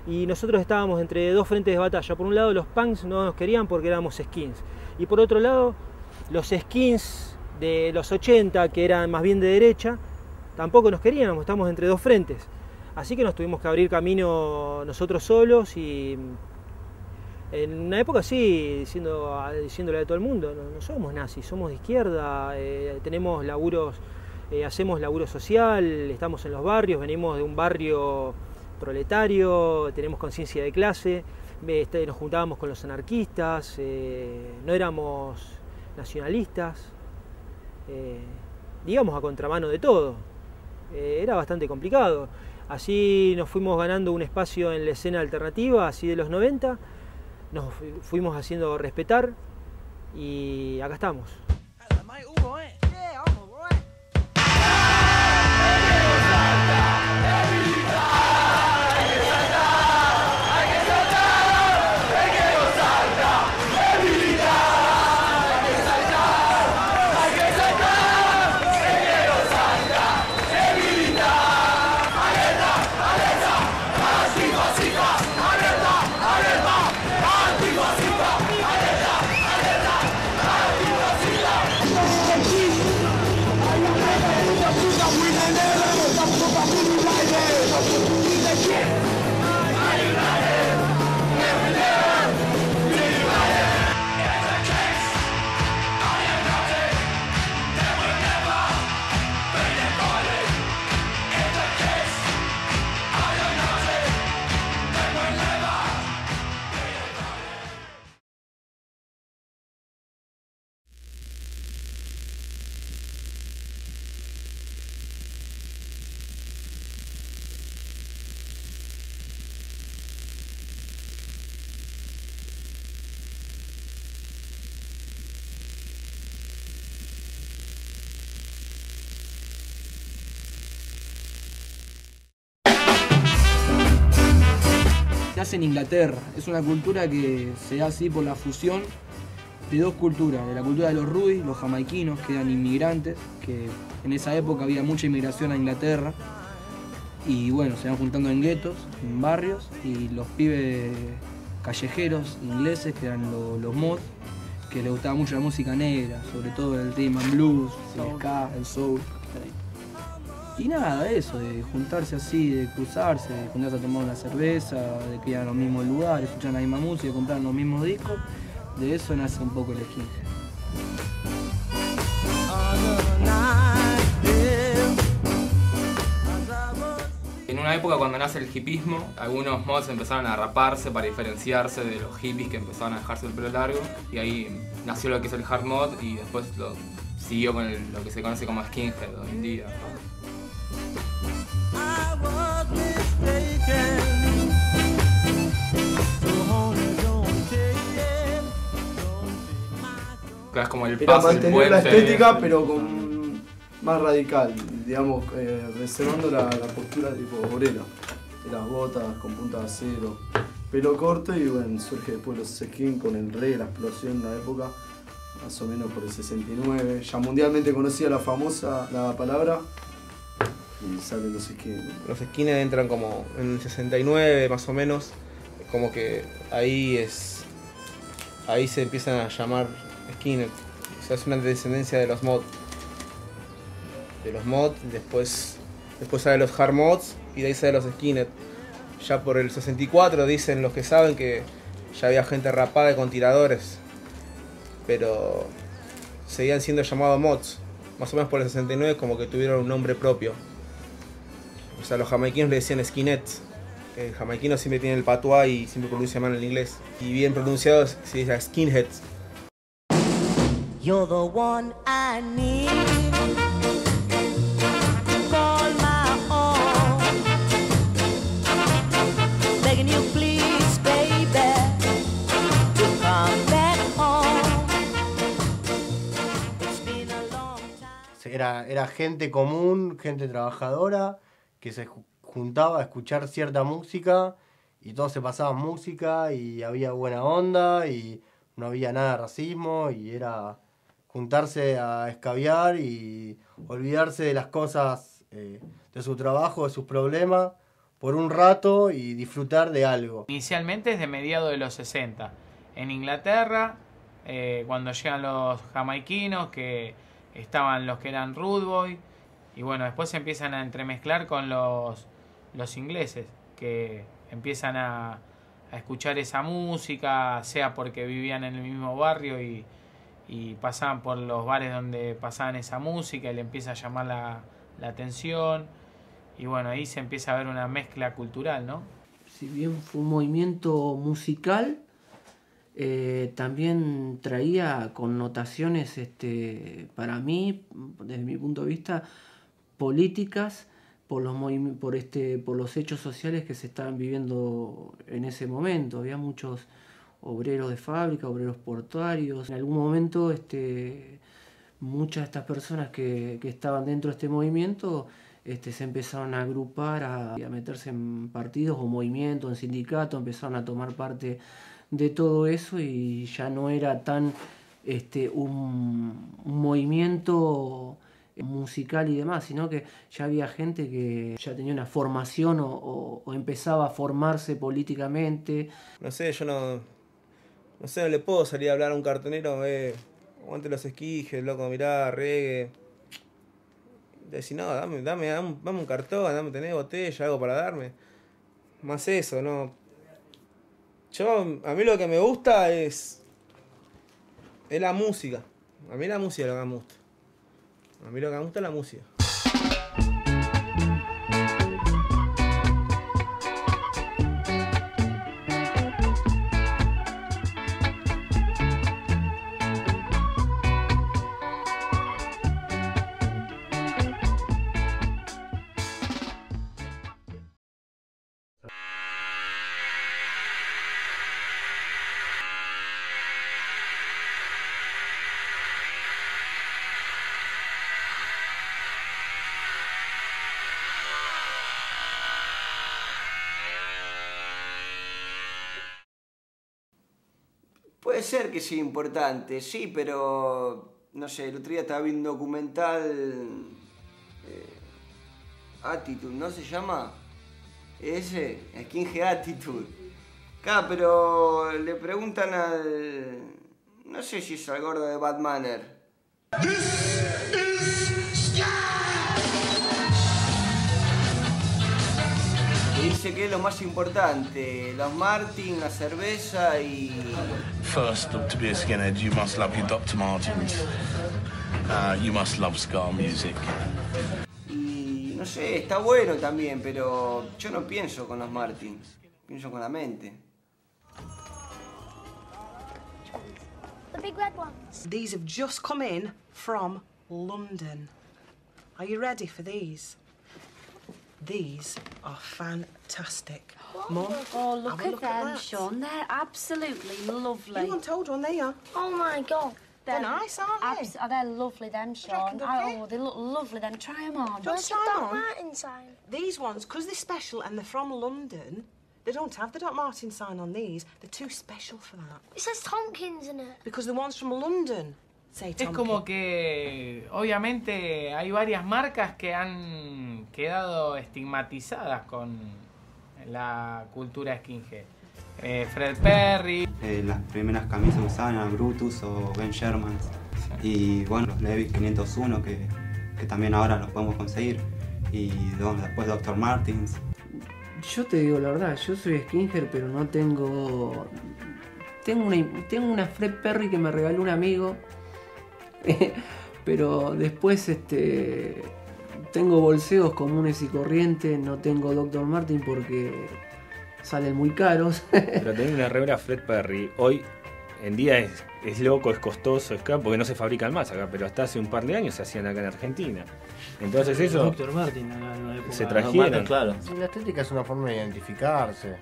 y nosotros estábamos entre dos frentes de batalla. Por un lado los punks no nos querían porque éramos skins, y por otro lado los skins de los 80, que eran más bien de derecha, tampoco nos queríamos, estamos entre dos frentes. Así que nos tuvimos que abrir camino nosotros solos, y en una época sí, diciéndole a todo el mundo, no somos nazis, somos de izquierda, tenemos laburos, hacemos laburo social, estamos en los barrios, venimos de un barrio proletario, tenemos conciencia de clase, nos juntábamos con los anarquistas, no éramos nacionalistas, digamos a contramano de todo. Era bastante complicado. Así nos fuimos ganando un espacio en la escena alternativa, así de los 90, nos fuimos haciendo respetar y acá estamos. Nace en Inglaterra, es una cultura que se da así por la fusión de dos culturas, de la cultura de los rudis, los jamaiquinos, que eran inmigrantes, que en esa época había mucha inmigración a Inglaterra, y bueno, se van juntando en guetos, en barrios, y los pibes callejeros ingleses, que eran los mods, que les gustaba mucho la música negra, sobre todo el rhythm and blues, el ska, el soul. Y nada, eso, de juntarse así, de cruzarse, de juntarse a tomar una cerveza, de que iban a los mismos lugares, escuchar la misma música, comprar los mismos discos, de eso nace un poco el skinhead. En una época cuando nace el hipismo, algunos mods empezaron a raparse para diferenciarse de los hippies que empezaron a dejarse el pelo largo, y ahí nació lo que es el hard mod, y después lo siguió con lo que se conoce como skinhead hoy en día. Es como el era paso, mantener el puente, la estética, pero con más radical, digamos, reservando la postura tipo obrera. Las botas con punta de acero, pelo corto, y bueno, surge después los skin con el reggae, la explosión en la época, más o menos por el 69. Ya mundialmente conocía la palabra, y salen los skins. Los skinhead entran como en el 69 más o menos, como que ahí se empiezan a llamar skinhead. O sea, es una descendencia de los mod. Después salen los hard mods y de ahí salen los skinhead. Ya por el 64 dicen los que saben que ya había gente rapada y con tiradores, pero seguían siendo llamados mods. Más o menos por el 69 como que tuvieron un nombre propio. O sea, los jamaiquinos le decían skinheads. El jamaiquino siempre tiene el patois y siempre pronuncia mal el inglés. Y bien pronunciado se dice skinheads. You're the one I need. Call my own. Begging you please, baby, to come back home. It's been a long time. Era gente común, gente trabajadora, que se juntaba a escuchar cierta música y todos se pasaban música y había buena onda y no había nada de racismo, y era juntarse a escabiar y olvidarse de las cosas, de su trabajo, de sus problemas, por un rato y disfrutar de algo. Inicialmente es de mediados de los 60. En Inglaterra, cuando llegan los jamaiquinos, que estaban los que eran Rude Boy, y bueno, después se empiezan a entremezclar con los ingleses, que empiezan a escuchar esa música, sea porque vivían en el mismo barrio y pasaban por los bares donde pasaban esa música y le empieza a llamar la atención. Y bueno, ahí se empieza a ver una mezcla cultural, ¿no? Si bien fue un movimiento musical, también traía connotaciones, para mí, desde mi punto de vista, políticas, por los hechos sociales que se estaban viviendo en ese momento. Había muchos obreros de fábrica, obreros portuarios. En algún momento muchas de estas personas que estaban dentro de este movimiento se empezaron a agrupar, a meterse en partidos o movimientos, en sindicatos, empezaron a tomar parte de todo eso y ya no era tan un movimiento musical y demás, sino que ya había gente que ya tenía una formación o empezaba a formarse políticamente. No sé, yo no le puedo salir a hablar a un cartonero, aguante los esquijes, loco, mirá, reggae. Decir, no, dame un cartón, tenés botella, algo para darme. Más eso, no. A mí lo que me gusta es la música. A mí la música es lo que me gusta. A mí lo que me gusta es la música. Puede ser que sea importante, sí, pero no sé, el otro día estaba viendo un documental Attitude, ¿no se llama? Ese, Skinhead Attitude. Claro, pero le preguntan no sé si es al gordo de Bad Manner. Dice que es lo más importante, los Martin, la cerveza y... First, to be a skinhead, you must love your Dr. Martins. You must love ska music. Y no sé, está bueno también, pero yo no pienso con los Martins, pienso con la mente. The big red ones. These have just come in from London. Are you ready for these? These are fantastic. Mum, oh, look have a at them, that. Sean. They're absolutely lovely. You haven't told one, they are. Oh my God. They're nice, aren't they? They're lovely, them, Sean. Oh, they look lovely, them. Try them on. What's the Doc Doc Martin sign? These ones, because they're special and they're from London, they don't have the Doc Martin sign on these. They're too special for that. It says Tompkins in it. Because the ones from London say Es Tompkins. como que obviamente hay varias marcas que han quedado estigmatizadas con la cultura skinhead. Fred Perry. Las primeras camisas que usaban eran Brutus o Ben Sherman. Y bueno, los Levi's 501 que también ahora los podemos conseguir. Y bueno, después Dr. Martins. Yo te digo la verdad, yo soy skinhead, pero no tengo... Tengo una Fred Perry que me regaló un amigo. Pero después tengo bolseos comunes y corrientes, no tengo Dr. Martin porque salen muy caros. Pero tener una remera Fred Perry hoy en día es loco, es costoso, es caro, porque no se fabrican más acá, pero hasta hace un par de años se hacían acá en Argentina. Entonces eso Dr. Martin se trajeron. Claro. La estética es una forma de identificarse,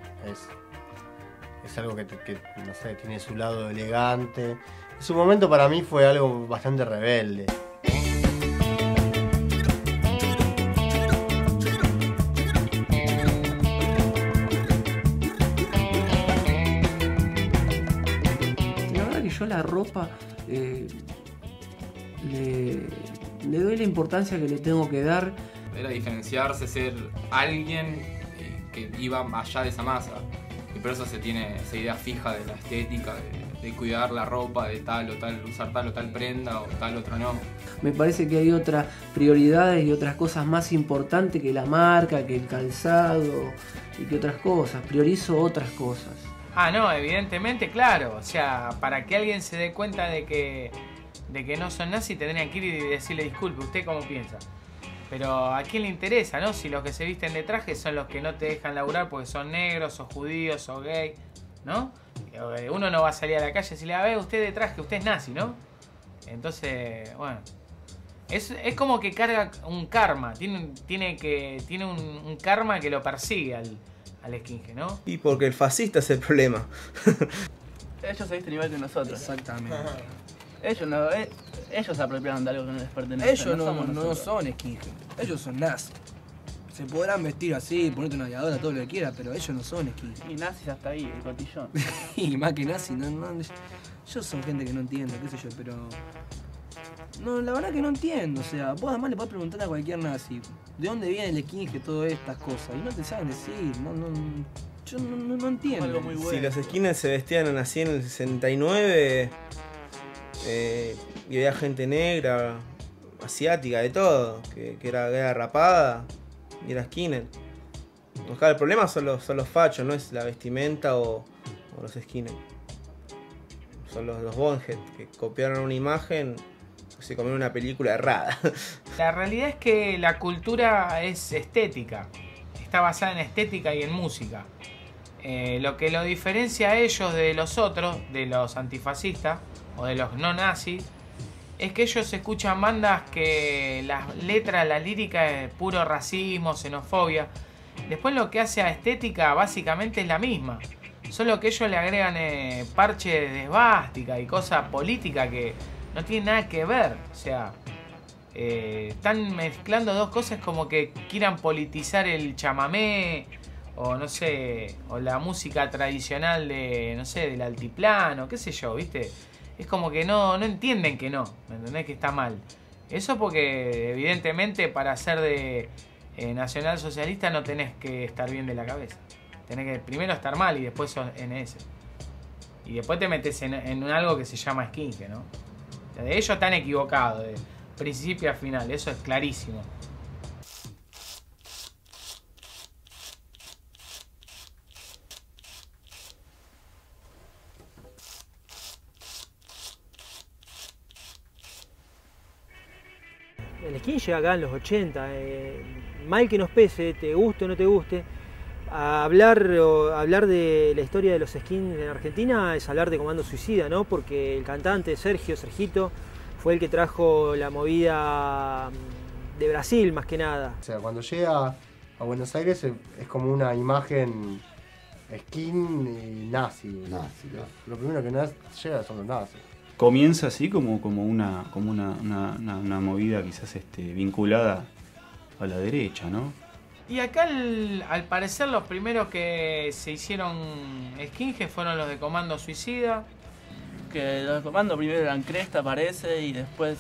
es algo que no sé, tiene su lado elegante. En su momento para mí fue algo bastante rebelde. La verdad que yo la ropa le doy la importancia que le tengo que dar. Era diferenciarse, ser alguien que iba allá de esa masa. Y por eso se tiene esa idea fija de la estética, de cuidar la ropa, de tal o tal, usar tal o tal prenda o tal otra no. Me parece que hay otras prioridades y otras cosas más importantes que la marca, que el calzado y que otras cosas. Priorizo otras cosas. Ah, no, evidentemente, claro. O sea, para que alguien se dé cuenta de que no son nazis, tendrían que ir y decirle disculpe, ¿usted cómo piensa? Pero ¿a quién le interesa, no? Si los que se visten de traje son los que no te dejan laburar porque son negros o judíos o gay, ¿no? Uno no va a salir a la calle y decirle, a ver, usted de traje, usted es nazi, ¿no? Entonces, bueno, es como que carga un karma, tiene un karma que lo persigue al skinhead, ¿no? Y porque el fascista es el problema. Ellos se visten igual que nosotros. Exactamente. Ellos se apropiaron de algo que no les pertenece. Ellos no son skinhead, ellos son nazis. Se podrán vestir así, ponerte una aviadora, todo lo que quieras, pero ellos no son skinhead. Y nazis hasta ahí, el cotillón. Y más que nazis, ellos son gente que no entiendo, qué sé yo, pero... No, la verdad que no entiendo, o sea, vos además le podés preguntar a cualquier nazi de dónde viene el skinhead, todas estas cosas, y no te saben decir, yo no entiendo. Algo muy bueno. Si los skinheads se vestían así en el 69, y había gente negra, asiática, de todo, que era rapada y era skinhead. Acá el problema son los fachos, no es la vestimenta o los skinhead. Son los bonehead que copiaron una imagen y se comieron una película errada. La realidad es que la cultura es estética, está basada en estética y en música. Lo que lo diferencia a ellos de los otros, de los antifascistas o de los no nazis, es que ellos escuchan bandas que las letras, la lírica es puro racismo, xenofobia. Después lo que hace a estética básicamente es la misma, solo que ellos le agregan parches de esvástica y cosas políticas que no tienen nada que ver. O sea, están mezclando dos cosas como que quieran politizar el chamamé o no sé, o la música tradicional de, no sé, del altiplano, qué sé yo, ¿viste? Es como que no entienden que no, ¿me entendés? Que está mal. Eso porque evidentemente para ser de nacionalsocialista no tenés que estar bien de la cabeza. Tenés que primero estar mal y después sos NS. Y después te metes en algo que se llama skinhead, ¿no? O sea, de ellos están equivocados, de principio a final, eso es clarísimo. El skin llega acá en los 80, mal que nos pese, te guste o no te guste, hablar de la historia de los skins en Argentina es hablar de Comando Suicida, ¿no? Porque el cantante Sergito, fue el que trajo la movida de Brasil más que nada. O sea, cuando llega a Buenos Aires es como una imagen skin y nazi. Nazi, claro. Lo primero que llega son los nazis. Comienza así como una movida quizás vinculada a la derecha, ¿no? Y acá al parecer los primeros que se hicieron skinhead fueron los de Comando Suicida. Que los de Comando primero eran Cresta, parece, y después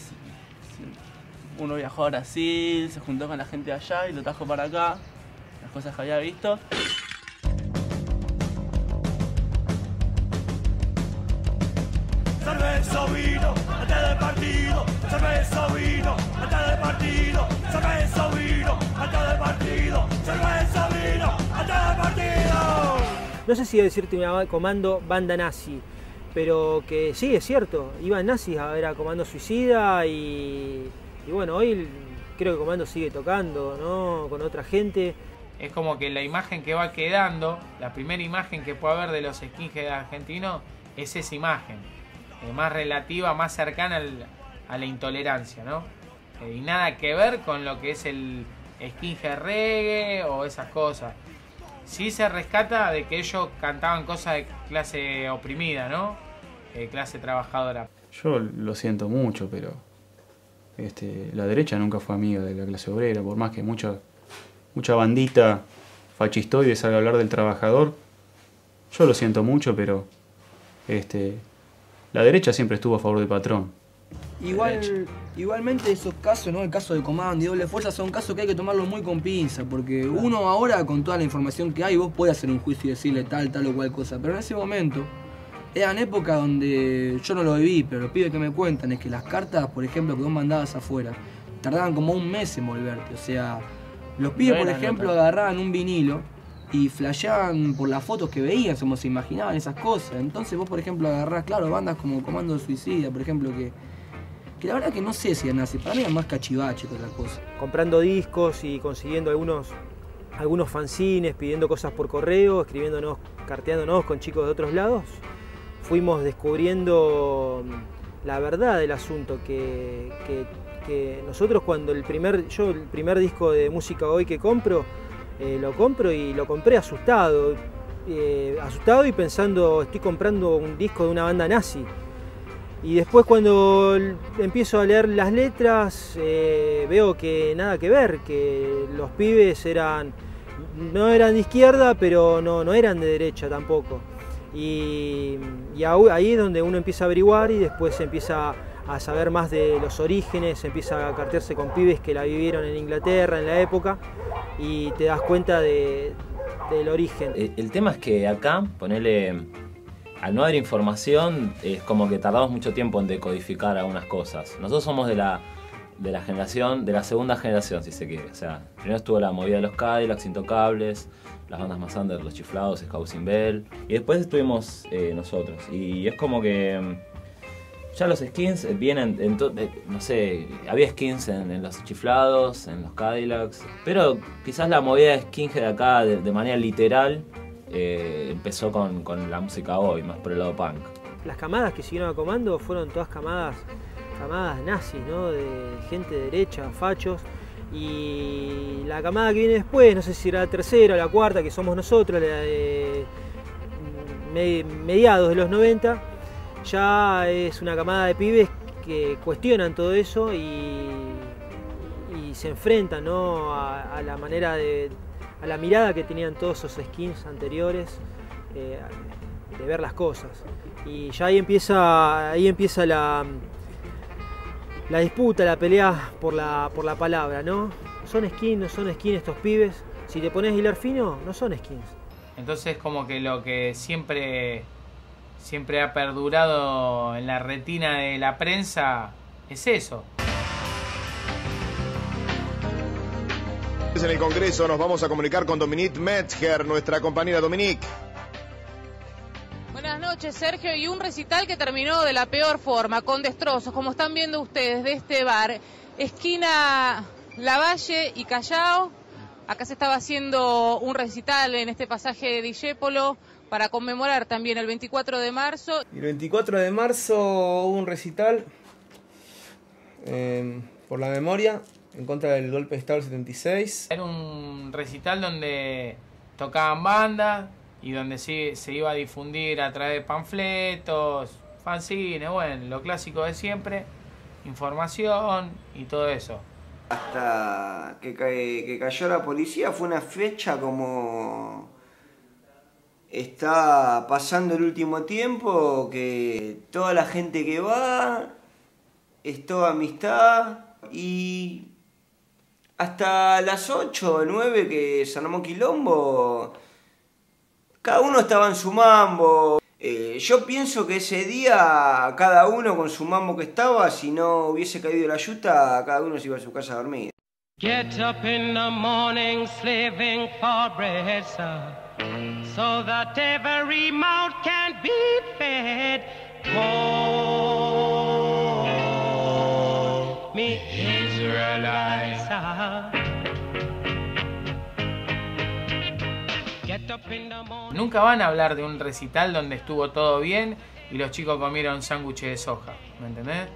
uno viajó a Brasil, se juntó con la gente de allá y lo trajo para acá, las cosas que había visto. Cerveza o vino, antes del partido. Cerveza o vino, antes del partido. Cerveza o vino, antes del partido. Cerveza o vino, antes del partido. No sé si decirte una Comando banda nazi, pero que sí, es cierto, iban nazis a ver a Comando Suicida y bueno, hoy creo que Comando sigue tocando, ¿no? Con otra gente. Es como que la imagen que va quedando, la primera imagen que puede haber de los skinhead argentinos es esa imagen. Más relativa, más cercana a la intolerancia, ¿no? Y nada que ver con lo que es el skinhead reggae o esas cosas. Sí se rescata de que ellos cantaban cosas de clase oprimida, ¿no? Clase trabajadora. Yo lo siento mucho, pero la derecha nunca fue amiga de la clase obrera, por más que mucha bandita fascistoide salga a hablar del trabajador. Yo lo siento mucho, pero la derecha siempre estuvo a favor del patrón. Igualmente esos casos, ¿no? El caso de Comando y Doble Fuerza son casos que hay que tomarlo muy con pinza, porque uno ahora con toda la información que hay, vos podés hacer un juicio y decirle tal o cual cosa, pero en ese momento eran épocas donde yo no lo viví, pero los pibes que me cuentan es que las cartas, por ejemplo, que vos mandabas afuera, tardaban como un mes en volverte, o sea, los pibes, por ejemplo, agarraban un vinilo y flasheaban por las fotos que veían, como se imaginaban esas cosas. Entonces vos, por ejemplo, agarrás, claro, bandas como Comando Suicida, por ejemplo, que la verdad que no sé si eran así, para mí eran más cachivache que otra cosa. Comprando discos y consiguiendo algunos fanzines, pidiendo cosas por correo, escribiéndonos, carteándonos con chicos de otros lados, fuimos descubriendo la verdad del asunto, que nosotros cuando el primer disco de música hoy que compro, lo compré asustado y pensando, estoy comprando un disco de una banda nazi. Y después cuando empiezo a leer las letras veo que nada que ver, que los pibes no eran de izquierda, pero no eran de derecha tampoco. Y ahí es donde uno empieza a averiguar y después empieza a saber más de los orígenes, empieza a cartearse con pibes que la vivieron en Inglaterra en la época y te das cuenta del origen. El tema es que acá, al no haber información, es como que tardamos mucho tiempo en decodificar algunas cosas. Nosotros somos de la generación, de la segunda generación, si se quiere. O sea, primero estuvo la movida de los Cadillacs, Intocables, las bandas más under, Los Chiflados, Scout Sin Bell, y después estuvimos nosotros. Y es como que ya los skins vienen, no sé, había skins en Los Chiflados, en los Cadillacs, pero quizás la movida de skinhead acá de manera literal empezó con la música hoy, más por el lado punk. Las camadas que siguieron a Comando fueron todas camadas nazis, ¿no? De gente derecha, fachos. Y la camada que viene después, no sé si era la tercera o la cuarta, que somos nosotros, la de mediados de los 90, ya es una camada de pibes que cuestionan todo eso y se enfrentan, ¿no? a la manera a la mirada que tenían todos esos skins anteriores de ver las cosas. Y ya ahí empieza la disputa, la pelea por la palabra, ¿no? ¿Son skins, no son skins estos pibes? Si te pones a hilar fino, no son skins. Entonces como que lo que siempre ha perdurado en la retina de la prensa es eso. En el Congreso nos vamos a comunicar con Dominique Metzger, nuestra compañera Dominique. Buenas noches, Sergio. Y un recital que terminó de la peor forma, con destrozos, como están viendo ustedes, de este bar, esquina Lavalle y Callao. Acá se estaba haciendo un recital en este pasaje de Discépolo para conmemorar también el 24 de marzo. Y el 24 de marzo hubo un recital por la memoria en contra del golpe de Estado del 76. Era un recital donde tocaban bandas y donde se iba a difundir a través de panfletos, fanzines, bueno, lo clásico de siempre, información y todo eso. Hasta que cayó la policía fue una fecha como está pasando el último tiempo, que toda la gente que va es toda amistad, y hasta las 8 o 9 que se armó quilombo, cada uno estaba en su mambo. Yo pienso que ese día cada uno con su mambo que estaba, si no hubiese caído la yuta, cada uno se iba a su casa a dormir. Get up in the morning slaving for bread, sir, so that every mouth can be fed. Oh, me Israelites, Nunca van a hablar de un recital donde estuvo todo bien y los chicos comieron sándwiches de soja, ¿me entendés?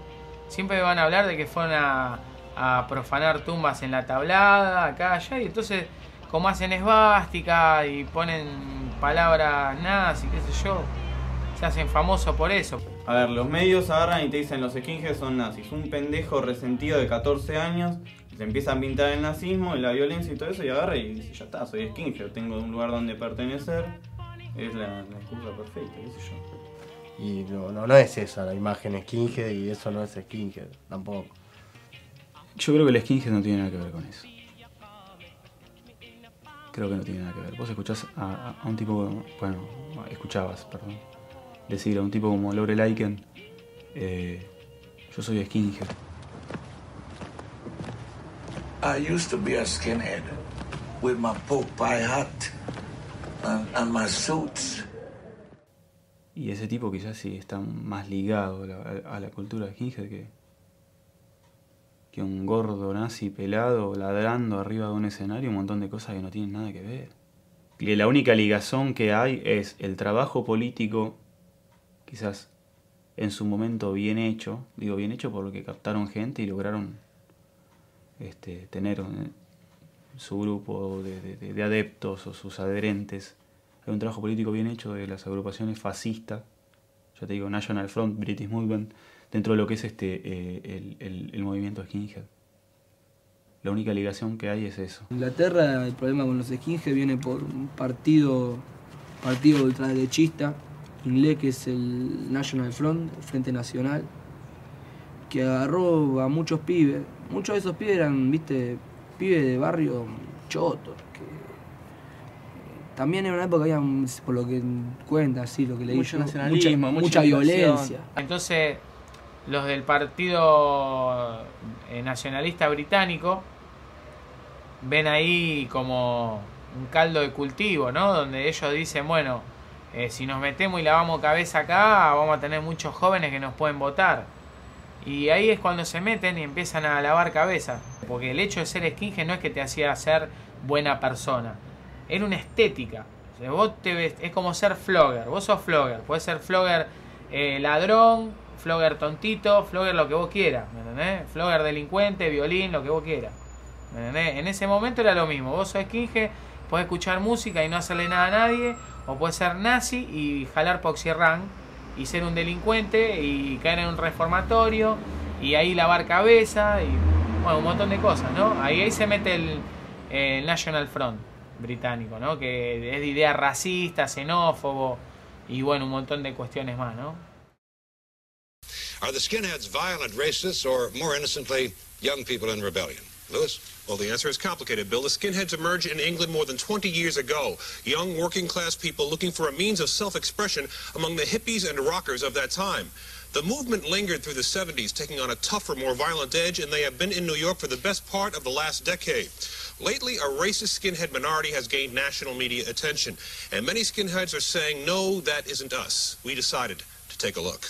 Siempre van a hablar de que fueron a profanar tumbas en la tablada, acá, allá, y entonces como hacen esvástica y ponen palabras nazis, qué sé yo, se hacen famosos por eso. A ver, los medios agarran y te dicen los skinheads son nazis. Un pendejo resentido de 14 años se empieza a pintar el nazismo y la violencia y todo eso y agarra y dice, ya está, soy skinhead, tengo un lugar donde pertenecer. Es la excusa perfecta, qué sé yo. Y no es esa la imagen skinhead, y eso no es skinhead tampoco. Yo creo que el skinhead no tiene nada que ver con eso. Creo que no tiene nada que ver. Vos escuchás a un tipo, bueno, escuchabas, perdón, decir a un tipo como Laurel Aitken, yo soy skinhead. I used to be a skinhead with my pork pie hat and my suits. Y ese tipo quizás sí está más ligado a la cultura skinhead que un gordo nazi pelado ladrando arriba de un escenario, un montón de cosas que no tienen nada que ver. Y la única ligazón que hay es el trabajo político, quizás en su momento bien hecho, digo bien hecho porque captaron gente y lograron tener su grupo de adeptos o sus adherentes. Hay un trabajo político bien hecho de las agrupaciones fascistas, ya te digo, National Front, British Movement, dentro de lo que es el movimiento skinhead. La única ligación que hay es eso. En Inglaterra el problema con los skinhead viene por un partido ultraderechista inglés, que es el National Front, el Frente Nacional, que agarró a muchos pibes. Muchos de esos pibes eran, pibes de barrio chotos. También en una época había, por lo que cuenta, así, lo que le mucho digo, nacionalismo, mucha violencia. Entonces, los del Partido Nacionalista Británico ven ahí como un caldo de cultivo, ¿no? Donde ellos dicen, bueno, si nos metemos y lavamos cabeza acá, vamos a tener muchos jóvenes que nos pueden votar. Y ahí es cuando se meten y empiezan a lavar cabeza. Porque el hecho de ser skinhead no es que te hacía ser buena persona. Era una estética. O sea, vos te ves, es como ser flogger. Vos sos flogger. Puedes ser flogger ladrón, flogger tontito, flogger lo que vos quieras. ¿Me entendés? Flogger delincuente, violín, lo que vos quieras. ¿Me entendés? En ese momento era lo mismo. Vos sos skinhead, podés escuchar música y no hacerle nada a nadie. O podés ser nazi y jalar Poxirrán y ser un delincuente y caer en un reformatorio y ahí lavar cabeza y bueno, un montón de cosas, ¿no? Ahí se mete el National Front británico, ¿no? Que es de idea racista, xenófobo y bueno, un montón de cuestiones más, ¿no? Are the skinheads violent racists or, more innocently, young people in rebellion? Lewis? Well, the answer is complicated, Bill. The skinheads emerged in England more than 20 years ago. Young, working-class people looking for a means of self-expression among the hippies and rockers of that time. The movement lingered through the 70s, taking on a tougher, more violent edge, and they have been in New York for the best part of the last decade. Lately, a racist skinhead minority has gained national media attention, and many skinheads are saying, no, that isn't us. We decided to take a look.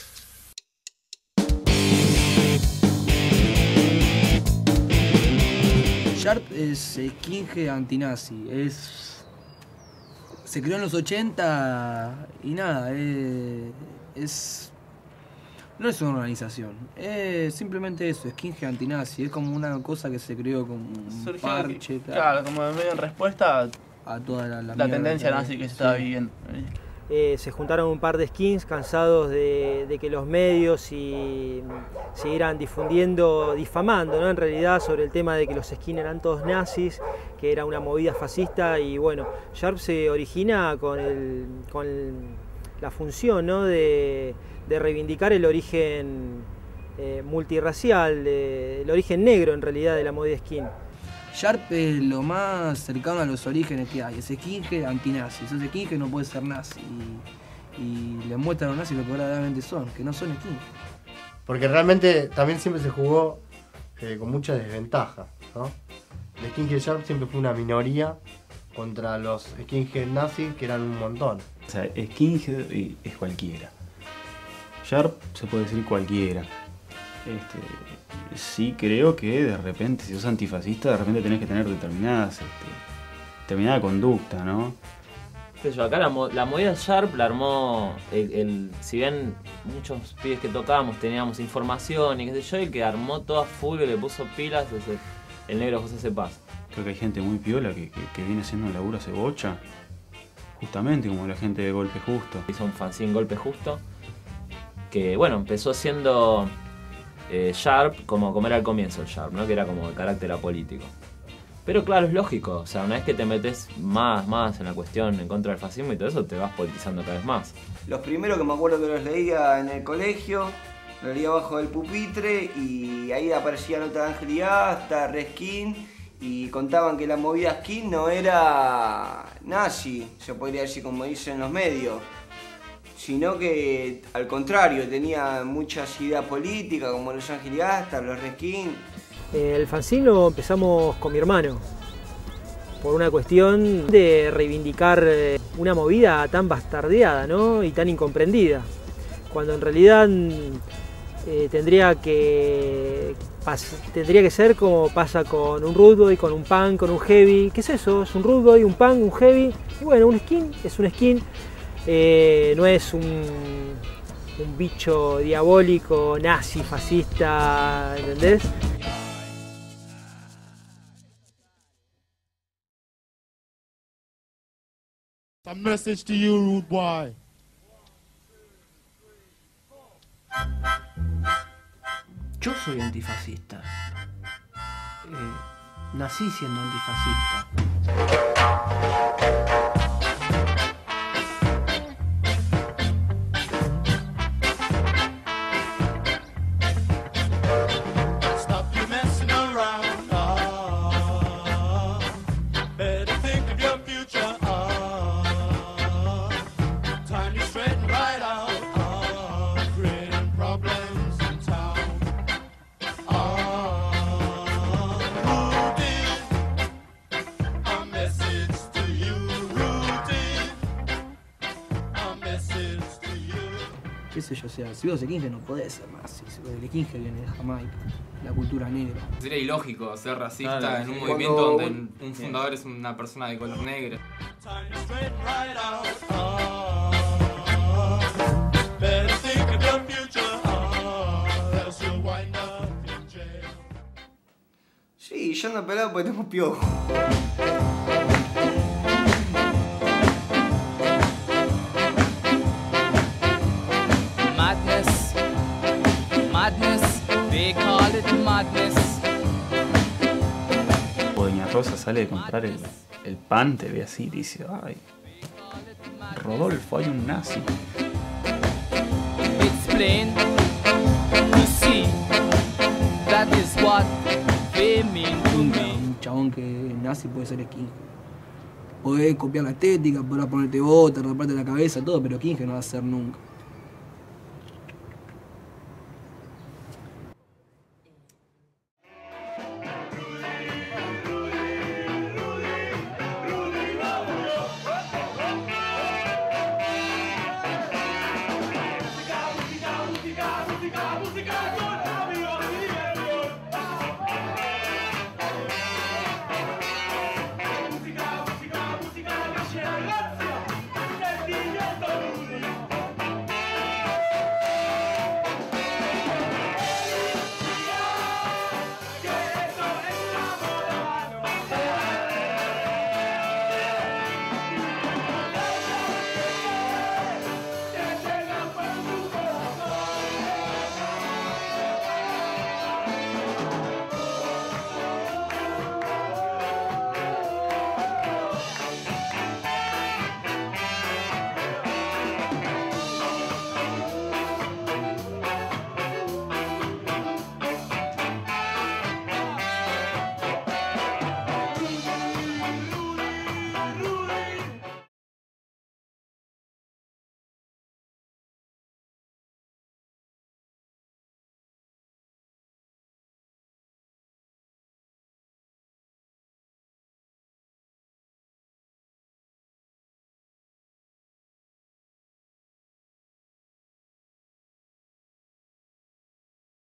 Sharp es skinhead antinazi, se creó en los 80 y nada, no es una organización, es simplemente eso, skinhead antinazi, es como una cosa que se creó como un parche. Claro, como medio en respuesta a toda la tendencia nazi que se estaba viviendo. Se juntaron un par de skins cansados de que los medios siguieran difamando, ¿no? En realidad, sobre el tema de que los skins eran todos nazis, que era una movida fascista, y bueno, Sharp se origina con la función, ¿no? de reivindicar el origen multirracial, el origen negro en realidad de la movida skin. Sharp es lo más cercano a los orígenes que hay, es skinhead antinazi. Si sos skinhead no puedes ser nazi. Y le muestran a los nazis lo que verdaderamente son, que no son skinhead. Porque realmente también siempre se jugó con mucha desventaja, ¿no? El skinhead Sharp siempre fue una minoría contra los skinhead nazis, que eran un montón. O sea, skinhead es cualquiera. Sharp se puede decir cualquiera. Sí creo que de repente, si sos antifascista, de repente tenés que tener determinada conducta, ¿no? Acá la movida Sharp la armó, si bien muchos pibes que tocábamos teníamos información y qué sé yo, el que armó todo a full y le puso pilas es el negro José Cepaz. Creo que hay gente muy piola que viene haciendo un laburo hace bocha, justamente como la gente de Golpe Justo. Hizo un fanzine Golpe Justo, que bueno, empezó siendo Sharp como era al comienzo el Sharp, ¿no? Que era como de carácter apolítico. Pero claro, es lógico, o sea, una vez que te metes más en la cuestión en contra del fascismo y todo eso, te vas politizando cada vez más. los primeros que me acuerdo que los leía en el colegio, los leía abajo del pupitre y ahí aparecía Nota de Ángel y hasta Reskin y contaban que la movida skin no era nazi, se podría decir como dicen los medios, sino que al contrario tenía muchas ideas políticas como los Ángel y hasta, los Reskin. El fanzine lo empezamos con mi hermano por una cuestión de reivindicar una movida tan bastardeada, ¿no? Y tan incomprendida, cuando en realidad tendría que ser como pasa con un Rude Boy, con un punk, con un heavy. ¿Qué es eso? Es un Rude Boy, un punk, un heavy. Y bueno, un skin es un skin. No es un bicho diabólico, nazi, fascista, ¿entendés? A message to you, rude boy. Yo soy antifascista. Nací siendo antifascista. Stop you messing around. Better think of your future. Time to straighten right out. Creating problems in town. A message to you, Rudy. A message to you. Qué sé yo, o sea, si vos sos Skinhead no podés ser nazi, el Skinhead viene de Jamaica, la cultura negra. Sería ilógico ser racista Claro, en un sí. movimiento Cuando donde un fundador es una persona de color negro. Better think of your future, else you'll wind up in jail. Sí, yo ando pelado porque tengo piojo. Madness, madness, they call it madness. Doña Rosa sale de comprar el pan, te ve así y dice, ay, Rodolfo, hay un nazi. It's plain to see that is what they mean to me. Un chabón que es nazi puede ser Skinhead. Podés copiar la estética, podrás ponerte botas, raparte la cabeza, todo, pero Skinhead no va a ser nunca.